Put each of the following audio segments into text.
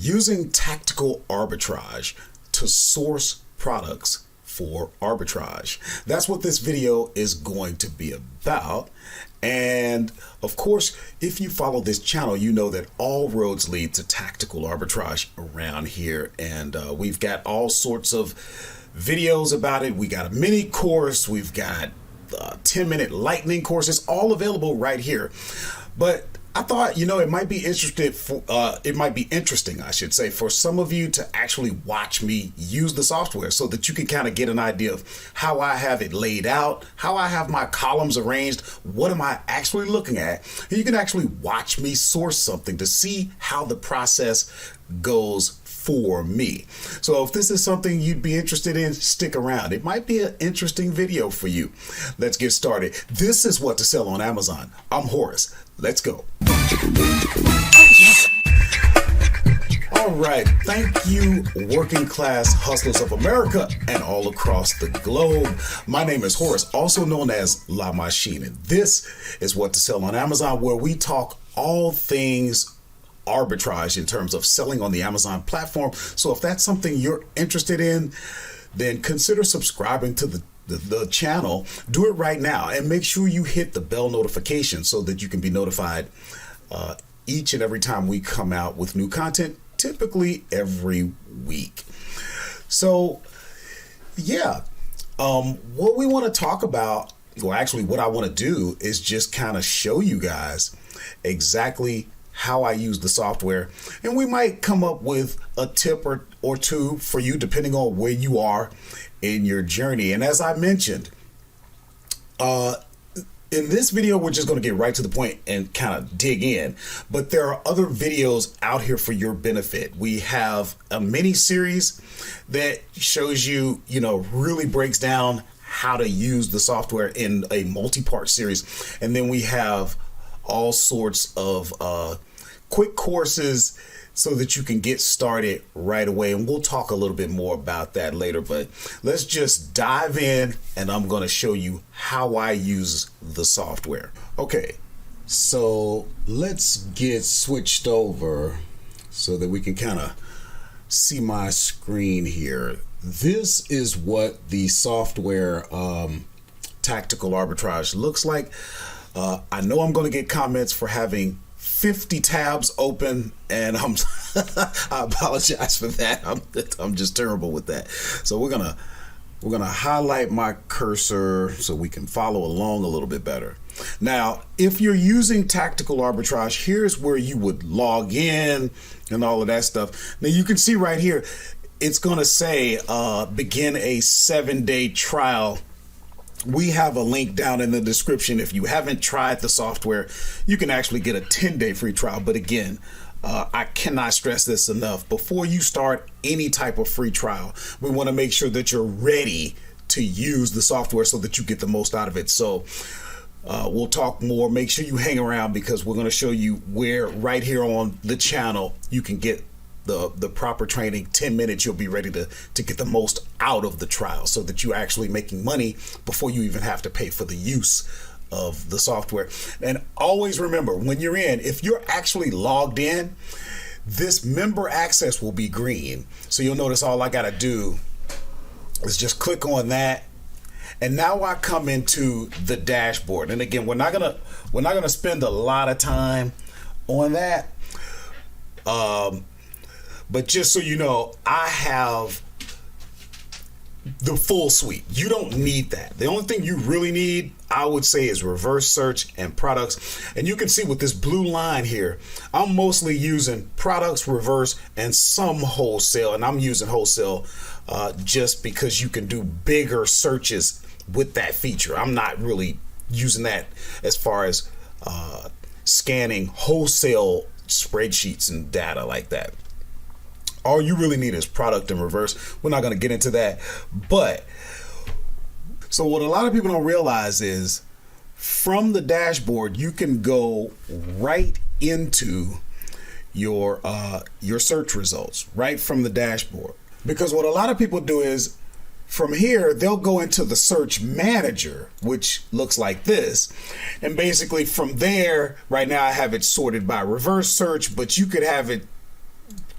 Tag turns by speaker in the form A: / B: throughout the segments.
A: using tactical arbitrage to source products for arbitrage. That's what this video is going to be about. And of course, if you follow this channel, you know that all roads lead to tactical arbitrage around here. And we've got all sorts of videos about it. We got a mini course. We've got 10-minute lightning courses, all available right here. But I thought, it might be interesting, I should say, for some of you to actually watch me use the software so that you can kind of get an idea of how I have it laid out, how I have my columns arranged, what am I actually looking at. And you can actually watch me source something to see how the process goes for me. So if this is something you'd be interested in, stick around. It might be an interesting video for you. Let's get started. This is what to sell on Amazon. I'm Horace. Let's go. All right. Thank you, working class hustlers of America and all across the globe. My name is Horace, also known as La Machine. And this is what to sell on Amazon, where we talk all things arbitrage in terms of selling on the Amazon platform. So if that's something you're interested in, then consider subscribing to the channel. Do it right now and make sure you hit the bell notification so that you can be notified each and every time we come out with new content, typically every week. So yeah, what we want to talk about, well, actually what I want to do is just kind of show you guys exactly how I use the software, and we might come up with a tip or two for you depending on where you are in your journey. And as I mentioned, in this video, we're just going to get right to the point and kind of dig in, but there are other videos out here for your benefit. We have a mini series that shows you, really breaks down how to use the software in a multi-part series. And then we have all sorts of quick courses so that you can get started right away. And we'll talk a little bit more about that later, but let's just dive in and I'm going to show you how I use the software. Okay, so let's get switched over so that we can kind of see my screen here. This is what the software Tactical Arbitrage looks like. I know I'm going to get comments for having 50 tabs open, and I apologize for that. I'm just terrible with that. So we're gonna highlight my cursor so we can follow along a little bit better. Now, if you're using Tactical Arbitrage, here's where you would log in and all of that stuff. Now you can see right here, it's gonna say begin a 7-day trial. We have a link down in the description. If you haven't tried the software, you can actually get a 10-day free trial. But again, I cannot stress this enough. Before you start any type of free trial, we want to make sure that you're ready to use the software so that you get the most out of it. So we'll talk more. Make sure you hang around because we're going to show you where right here on the channel you can get the proper training. 10 minutes, you'll be ready to get the most out of the trial so that you're actually making money before you even have to pay for the use of the software. And always remember, when you're in, if you're actually logged in, this member access will be green. So you'll notice all I got to do is just click on that. And now I come into the dashboard. And again, we're not gonna spend a lot of time on that. But just so you know, I have the full suite. You don't need that. The only thing you really need, I would say, is reverse search and products. And you can see with this blue line here, I'm mostly using products, reverse, and some wholesale. And I'm using wholesale just because you can do bigger searches with that feature. I'm not really using that as far as scanning wholesale spreadsheets and data like that. All you really need is product and reverse. We're not going to get into that. But so what a lot of people don't realize is from the dashboard, you can go right into your search results right from the dashboard. Because what a lot of people do is from here, they'll go into the search manager, which looks like this. And basically from there, right now I have it sorted by reverse search, but you could have it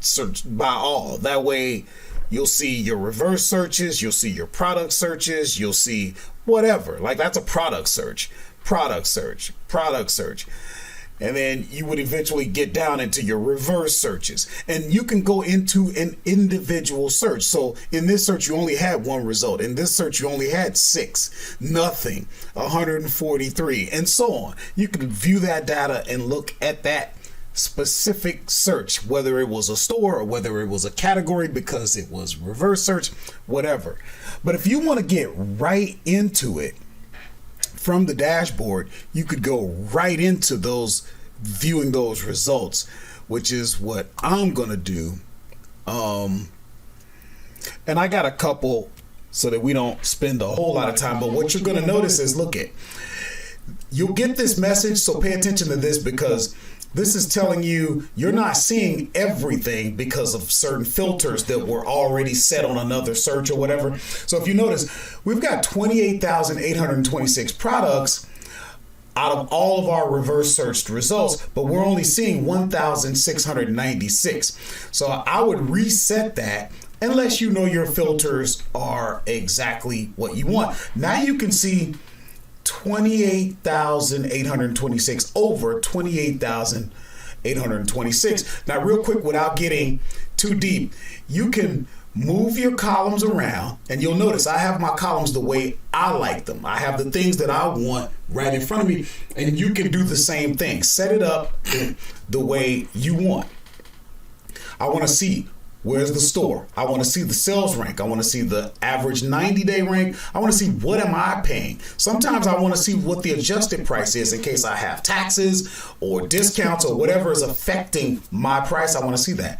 A: search by all. That way you'll see your reverse searches, you'll see your product searches, you'll see whatever. Like that's a product search, product search, product search. And then you would eventually get down into your reverse searches. And you can go into an individual search. So in this search, you only had one result. In this search, you only had 6, nothing, 143, and so on. You can view that data and look at that specific search, whether it was a store or whether it was a category because it was reverse search, whatever. But if you want to get right into it, from the dashboard, you could go right into viewing those results, which is what I'm going to do. And I got a couple so that we don't spend a whole lot of time. But what you're going to notice is, you'll get this message. So pay attention to this, because this is telling you you're not seeing everything because of certain filters that were already set on another search or whatever. So if you notice, we've got 28,826 products out of all of our reverse searched results, but we're only seeing 1,696. So I would reset that unless you know your filters are exactly what you want. Now you can see 28,826 over 28,826. Now, real quick, without getting too deep, you can move your columns around, and you'll notice I have my columns the way I like them. I have the things that I want right in front of me, and you can do the same thing. Set it up the way you want. I want to see, where's the store? I want to see the sales rank. I want to see the average 90-day rank. I want to see what am I paying. Sometimes I want to see what the adjusted price is in case I have taxes or discounts or whatever is affecting my price. I want to see that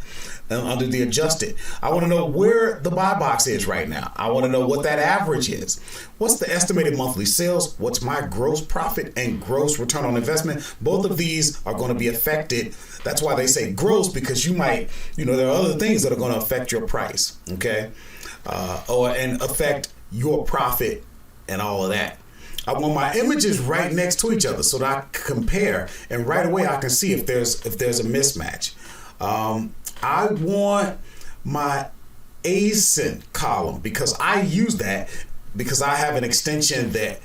A: under the adjusted. I want to know where the buy box is right now. I want to know what that average is. What's the estimated monthly sales? What's my gross profit and gross return on investment? Both of these are going to be affected. That's why they say gross, because you might, there are other things that are going to affect your price, okay? And affect your profit and all of that. I want my images right next to each other so that I can compare, and right away I can see if there's a mismatch. I want my ASIN column, because I use that because I have an extension that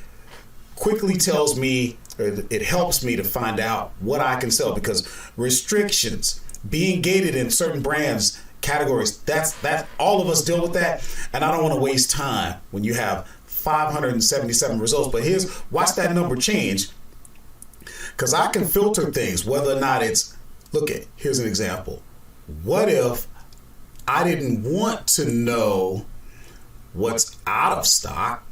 A: quickly tells me, or it helps me to find out what I can sell, because restrictions, being gated in certain brands, categories, that all of us deal with that, and I don't want to waste time when you have 577 results. But watch that number change, because I can filter things, whether or not it's, here's an example. What if I didn't want to know what's out of stock?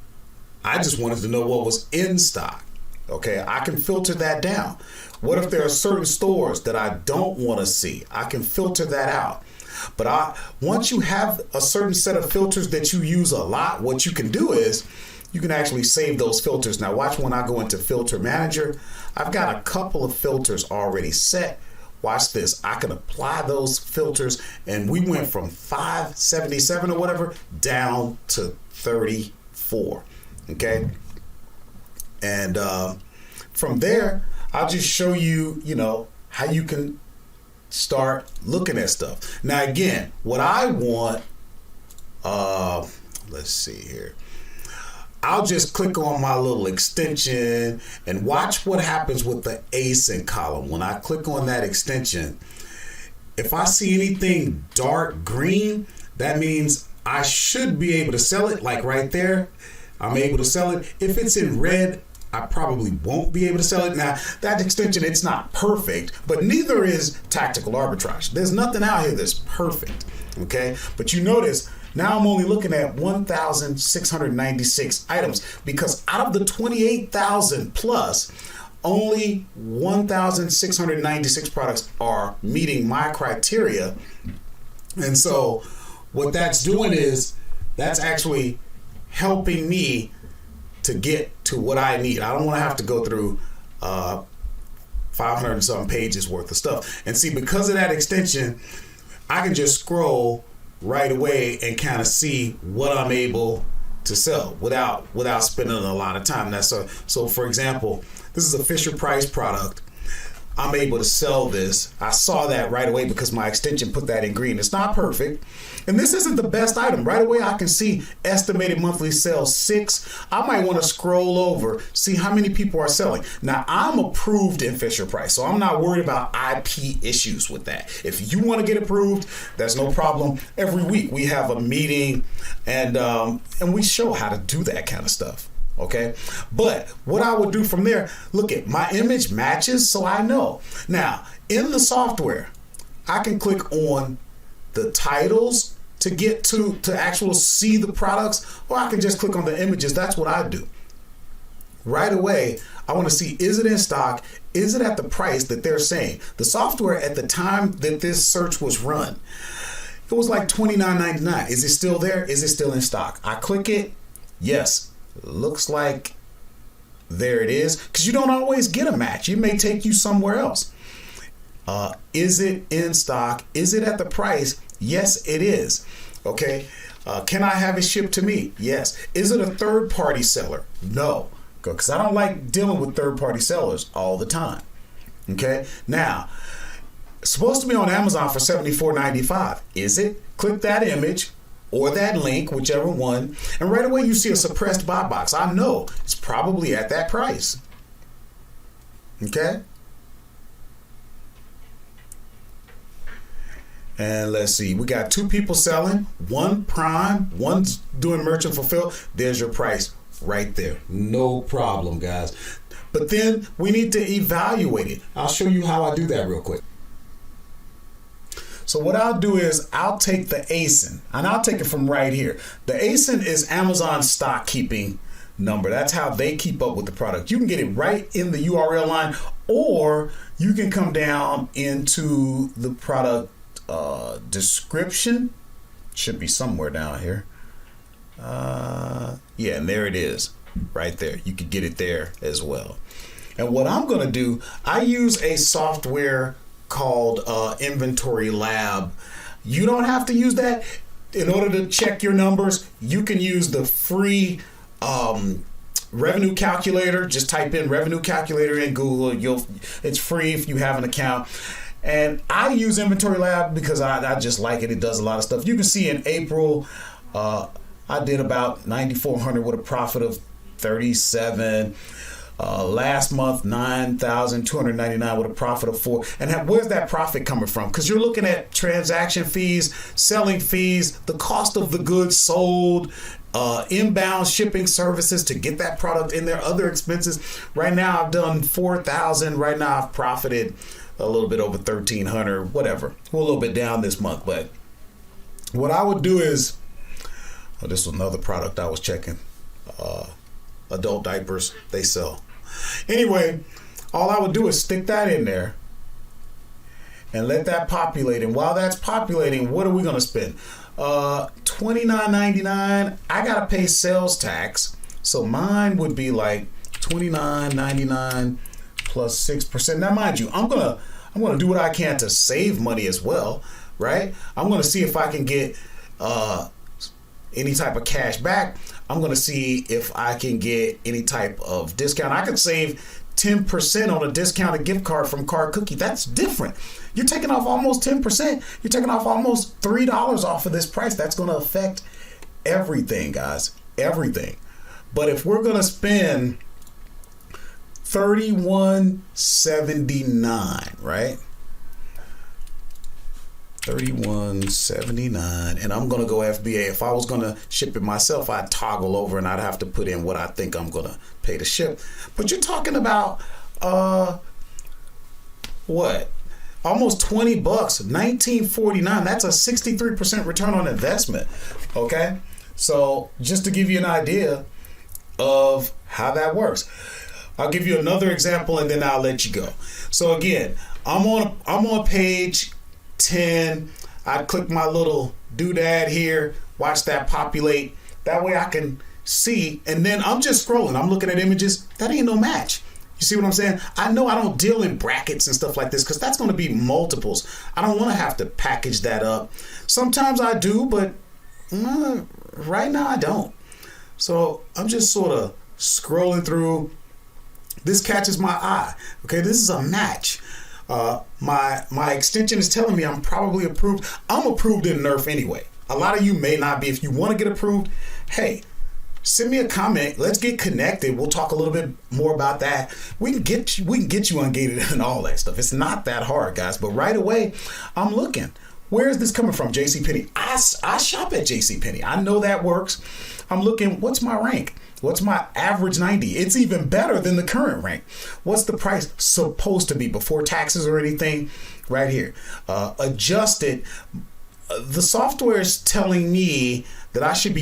A: I just wanted to know what was in stock. Okay, I can filter that down. What if there are certain stores that I don't want to see? I can filter that out. But once you have a certain set of filters that you use a lot, what you can do is you can actually save those filters. Now watch, when I go into Filter Manager, I've got a couple of filters already set. Watch this. I can apply those filters, and we went from 577 or whatever down to 34. Okay. And from there, I'll just show you, how you can start looking at stuff. Now, again, what I want, let's see here. I'll just click on my little extension and watch what happens with the ASIN column. When I click on that extension, if I see anything dark green, that means I should be able to sell it. Like right there, I'm able to sell it. If it's in red, I probably won't be able to sell it. Now, that extension, it's not perfect, but neither is Tactical Arbitrage. There's nothing out here that's perfect, okay? But you notice, now I'm only looking at 1,696 items, because out of the 28,000 plus, only 1,696 products are meeting my criteria. And so what that's doing is that's actually helping me to get to what I need. I don't want to have to go through 500 and some pages worth of stuff. And see, because of that extension, I can just scroll right away and kind of see what I'm able to sell without spending a lot of time. So for example, this is a Fisher Price product. I'm able to sell this. I saw that right away because my extension put that in green. It's not perfect. And this isn't the best item. Right away, I can see estimated monthly sales 6. I might want to scroll over, see how many people are selling. Now, I'm approved in Fisher Price, so I'm not worried about IP issues with that. If you want to get approved, that's no problem. Every week we have a meeting and we show how to do that kind of stuff. Okay, but what I would do from there, look at my image matches, so I know. Now, in the software, I can click on the titles to get to actually see the products, or I can just click on the images. That's what I do. Right away, I want to see, is it in stock? Is it at the price that they're saying? The software at the time that this search was run, it was like $29.99. Is it still there? Is it still in stock? I click it. Yes. Looks like there it is, because you don't always get a match. It may take you somewhere else. Is it in stock? Is it at the price? Yes, it is. Okay. Can I have it shipped to me? Yes. Is it a third-party seller? No, because I don't like dealing with third-party sellers all the time. Okay. Now, it's supposed to be on Amazon for $74.95. Is it? Click that image or that link, whichever one, and right away you see a suppressed buy box. I know it's probably at that price. Okay? And let's see, we got 2 people selling, 1 prime, 1's doing merchant fulfill. There's your price right there. No problem, guys. But then we need to evaluate it. I'll show you how I do that real quick. So what I'll do is I'll take the ASIN, and I'll take it from right here. The ASIN is Amazon's stock keeping number. That's how they keep up with the product. You can get it right in the URL line, or you can come down into the product description. Should be somewhere down here. Yeah, and there it is right there. You could get it there as well. And what I'm going to do, I use a software called Inventory Lab. You don't have to use that. In order to check your numbers, you can use the free revenue calculator. Just type in revenue calculator in Google. It's free if you have an account. And I use Inventory Lab because I just like it. It does a lot of stuff. You can see in April, I did about 9,400 with a profit of 37. Last month, 9,299 with a profit of 4. And where's that profit coming from? Because you're looking at transaction fees, selling fees, the cost of the goods sold, inbound shipping services to get that product in there, other expenses. Right now, I've done 4,000. Right now, I've profited a little bit over 1,300, whatever. We're a little bit down this month, but what I would do is, this was another product I was checking. Adult diapers, they sell. Anyway, all I would do is stick that in there and let that populate. And while that's populating, what are we going to spend? $29.99. I got to pay sales tax. So mine would be like $29.99 plus 6%. Now, mind you, I'm gonna do what I can to save money as well, right? I'm going to see if I can get any type of cash back. I'm going to see if I can get any type of discount. I could save 10% on a discounted gift card from Card Cookie. That's different. You're taking off almost 10%. You're taking off almost $3 off of this price. That's going to affect everything, guys. Everything. But if we're going to spend $31.79, right? $31.79, and I'm gonna go FBA. If I was gonna ship it myself, I'd toggle over and I'd have to put in what I think I'm gonna pay to ship. But you're talking about what? Almost $20, $19.49. That's a 63% return on investment. Okay, so just to give you an idea of how that works, I'll give you another example and then I'll let you go. So again, I'm on page 10. I click my little doodad here, watch that populate. That way I can see, and then I'm just scrolling. I'm looking at images. That ain't no match. You see what I'm saying? I know I don't deal in brackets and stuff like this because that's going to be multiples. I don't want to have to package that up. Sometimes I do, but right now I don't. So I'm just sort of scrolling through. This catches my eye. Okay, this is a match. My extension is telling me I'm probably approved. I'm approved in NERF anyway. A lot of you may not be. If you want to get approved, hey, send me a comment. Let's get connected. We'll talk a little bit more about that. We can get you ungated and all that stuff. It's not that hard, guys. But right away, I'm looking. Where is this coming from? JCPenney. I shop at JCPenney. I know that works. I'm looking. What's my rank? What's my average 90? It's even better than the current rank. What's the price supposed to be before taxes or anything? Right here. Adjusted. The software is telling me that I should be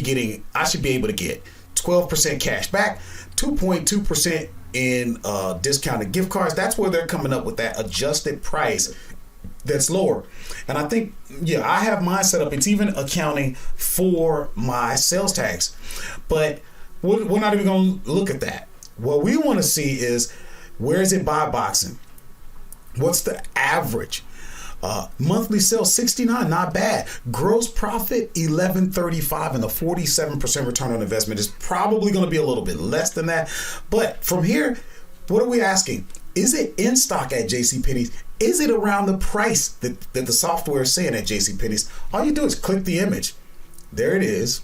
A: able to get 12% cash back, 2.2% in discounted gift cards. That's where they're coming up with that adjusted price that's lower. And I think, yeah, I have mine set up. It's even accounting for my sales tax. But we're not even going to look at that. What we want to see is, where is it buy boxing? What's the average? Monthly sales 69, not bad. Gross profit 1135, and the 47% return on investment is probably going to be a little bit less than that. But from here, what are we asking? Is it in stock at JCPenney's? Is it around the price that the software is saying at JCPenney's? All you do is click the image. There it is.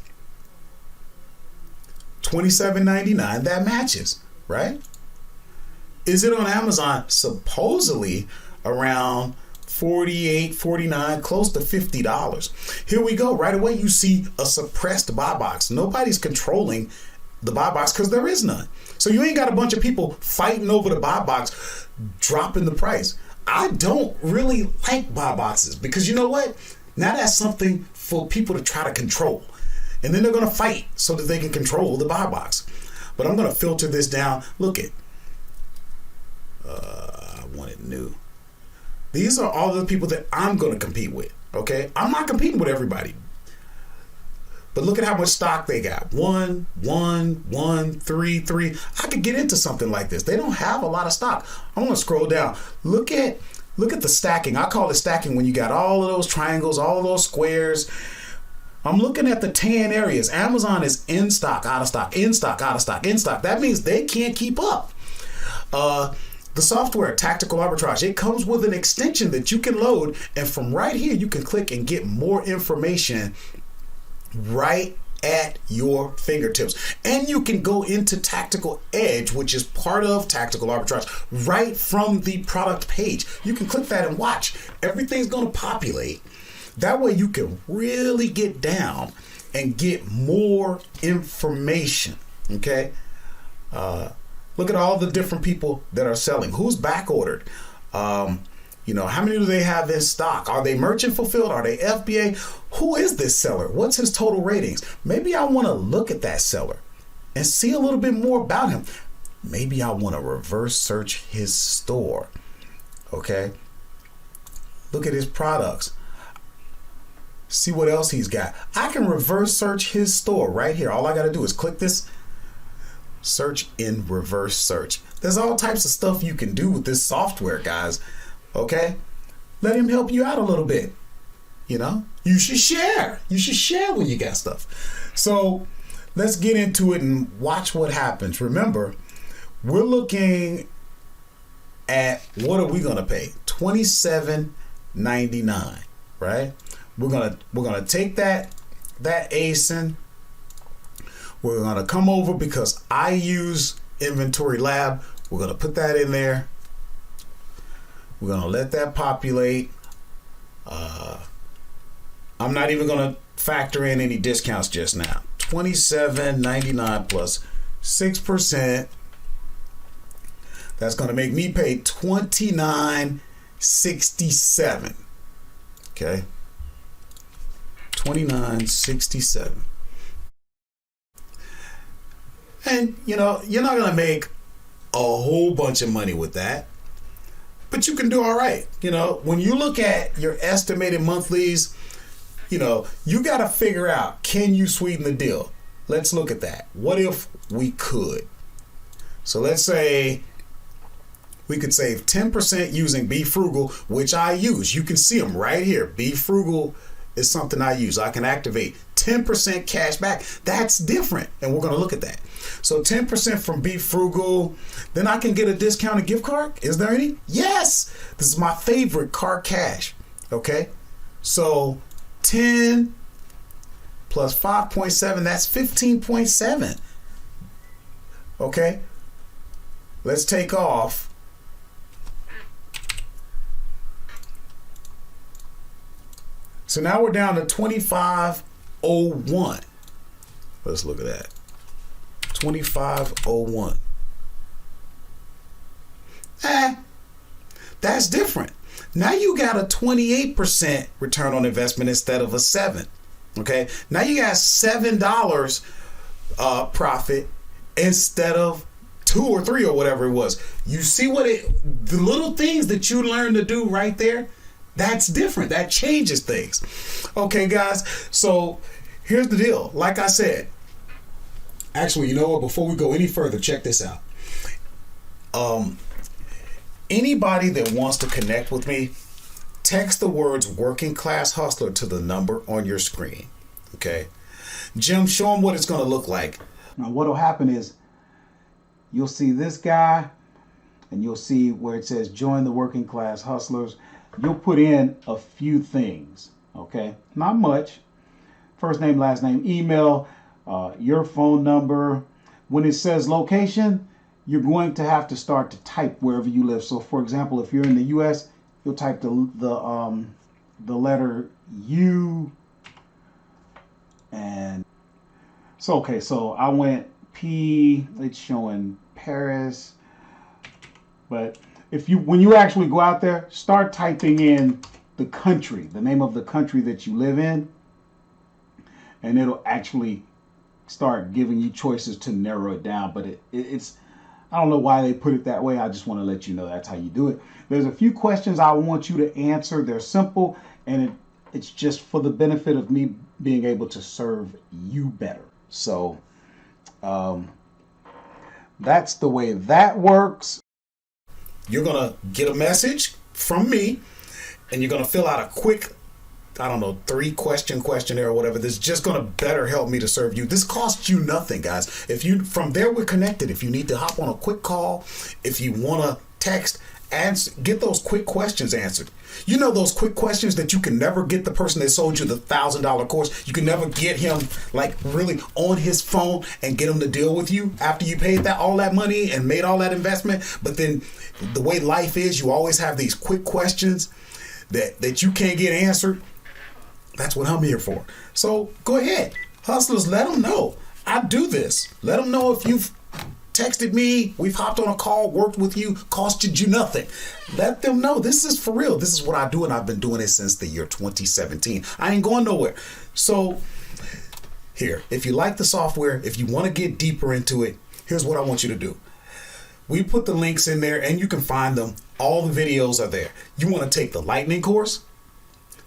A: $27.99. That matches, right? Is it on Amazon? Supposedly around $48, $49, close to $50. Here we go. Right away, you see a suppressed buy box. Nobody's controlling the buy box because there is none. So you ain't got a bunch of people fighting over the buy box, dropping the price. I don't really like buy boxes because you know what? Now that's something for people to try to control. And then they're going to fight so that they can control the buy box. But I'm going to filter this down. Look at, I want it new. These are all the people that I'm going to compete with. Okay. I'm not competing with everybody. But look at how much stock they got. 1, 1, 1, 3, 3. I could get into something like this. They don't have a lot of stock. I'm going to scroll down. Look at the stacking. I call it stacking when you got all of those triangles, all of those squares. I'm looking at the tan areas. Amazon is in stock, out of stock, in stock, out of stock, in stock. That means they can't keep up. The software, Tactical Arbitrage, it comes with an extension that you can load. And from right here, you can click and get more information right at your fingertips. And you can go into Tactical Edge, which is part of Tactical Arbitrage, right from the product page. You can click that and watch. Everything's going to populate. That way you can really get down and get more information. Okay. Look at all the different people that are selling. Who's back ordered? How many do they have in stock? Are they merchant fulfilled? Are they FBA? Who is this seller? What's his total ratings? Maybe I want to look at that seller and see a little bit more about him. Maybe I want to reverse search his store. Okay. Look at his products. See what else he's got. I can reverse search his store right here. All I got to do is click this. Search in reverse search. There's all types of stuff you can do with this software, guys. Okay? Let him help you out a little bit. You should share. You should share when you got stuff. So let's get into it and watch what happens. Remember, we're looking at what are we going to pay? $27.99, right? We're gonna take that ASIN. We're gonna come over because I use Inventory Lab. We're gonna put that in there. We're gonna let that populate. I'm not even gonna factor in any discounts just now. $27.99 plus 6%. That's gonna make me pay $29.67. Okay. $29.67. And you're not going to make a whole bunch of money with that, but you can do all right. When you look at your estimated monthlies, you got to figure out, can you sweeten the deal? Let's look at that. What if we could? So let's say we could save 10% using Be Frugal, which I use. You can see them right here. Be Frugal is something I use. I can activate 10% cash back. That's different, and we're going to look at that. So 10% from Be Frugal. Then I can get a discounted gift card. Is there any? Yes. This is my favorite, Card Cash. Okay. So 10 plus 5.7, that's 15.7. Okay. Let's take off. So now we're down to 2501. Let's look at that. 2501. That's different. Now you got a 28% return on investment instead of a 7. Okay. Now you got $7 profit instead of 2 or 3 or whatever it was. You see the little things that you learn to do right there? That's different. That changes things. Okay, guys. So here's the deal. Like I said, actually, you know what? Before we go any further, check this out. Anybody that wants to connect with me, text the words working class hustler to the number on your screen. Okay. Jim, show them what it's going to look like.
B: Now, what'll happen is you'll see this guy and you'll see where it says join the working class hustlers. You'll put in a few things, okay? Not much. First name, last name, email, your phone number. When it says location, you're going to have to start to type wherever you live. So, for example, if you're in the U.S., you'll type the letter U. And so, okay, so I went P. It's showing Paris, but when you actually go out there, start typing in the country, the name of the country that you live in, and it'll actually start giving you choices to narrow it down. But it's I don't know why they put it that way. I just want to let you know that's how you do it. There's a few questions I want you to answer. They're simple, and it's just for the benefit of me being able to serve you better. So that's the way that works.
A: You're going to get a message from me, and you're going to fill out a quick, 3-question questionnaire or whatever. This is just going to better help me to serve you. This costs you nothing, guys. From there, we're connected. If you need to hop on a quick call, if you want to text, get those quick questions answered. You know those quick questions that you can never get the person that sold you the $1,000 course. You can never get him really on his phone and get him to deal with you after you paid all that money and made all that investment. But then the way life is, you always have these quick questions that you can't get answered. That's what I'm here for. So go ahead, hustlers, let them know I do this. Let them know if you've texted me, we've hopped on a call, worked with you, costed you nothing. Let them know this is for real. This is what I do, and I've been doing it since the year 2017. I ain't going nowhere. So here, if you like the software, if you want to get deeper into it, here's what I want you to do. We put the links in there, and you can find them. All the videos are there. You want to take the Lightning course?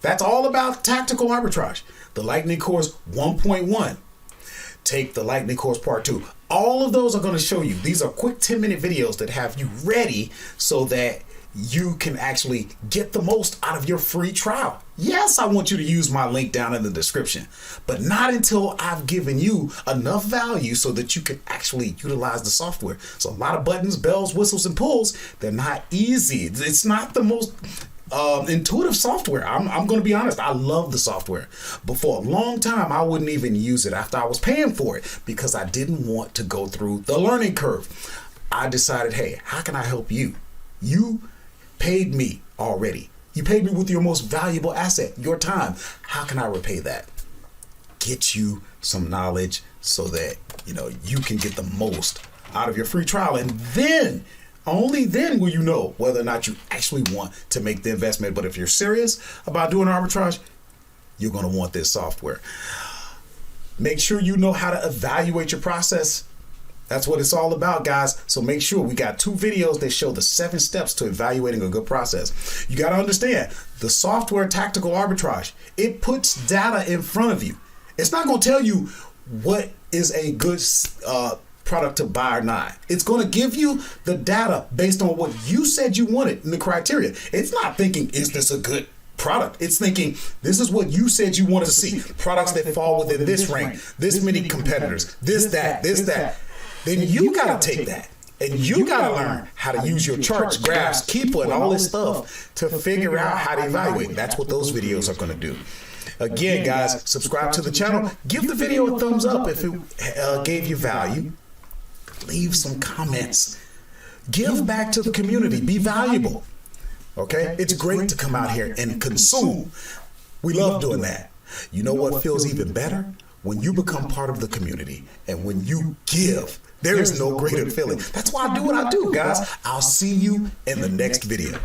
A: That's all about tactical arbitrage. The Lightning course 1.1. Take the Lightning course part 2. All of those are going to show you. These are quick 10-minute videos that have you ready so that you can actually get the most out of your free trial. Yes, I want you to use my link down in the description, but not until I've given you enough value so that you can actually utilize the software. So a lot of buttons, bells, whistles, and pulls. They're not easy. It's not the most intuitive software. I'm going to be honest. I love the software, but for a long time, I wouldn't even use it after I was paying for it because I didn't want to go through the learning curve. I decided, hey, how can I help you? You paid me already. You paid me with your most valuable asset, your time. How can I repay that? Get you some knowledge so that, you can get the most out of your free trial. And then, only then will you know whether or not you actually want to make the investment. But if you're serious about doing arbitrage, you're going to want this software. Make sure you know how to evaluate your process. That's what it's all about, guys. So make sure we got 2 videos that show the 7 steps to evaluating a good process. You got to understand the software Tactical Arbitrage. It puts data in front of you. It's not going to tell you what is a good product to buy or not. It's going to give you the data based on what you said you wanted and the criteria. It's not thinking, is this a good product. It's thinking, this is what you said you wanted to see. Products that fall within this rank, this many competitors, this, that. Then you got to take that. And you got to learn how to use your charts, graphs, Keeper, and all this stuff to figure out how to evaluate. That's what those videos are going to do. Again, guys, subscribe to the channel. Give the video a thumbs up if it gave you value. Leave some comments. Give back to the community. Be valuable. Okay? It's great to come out here and consume. We love doing that. You know what feels even better? When you become part of the community and when you give. There is no greater feeling. That's why I do what I do, guys. I'll see you in the next video.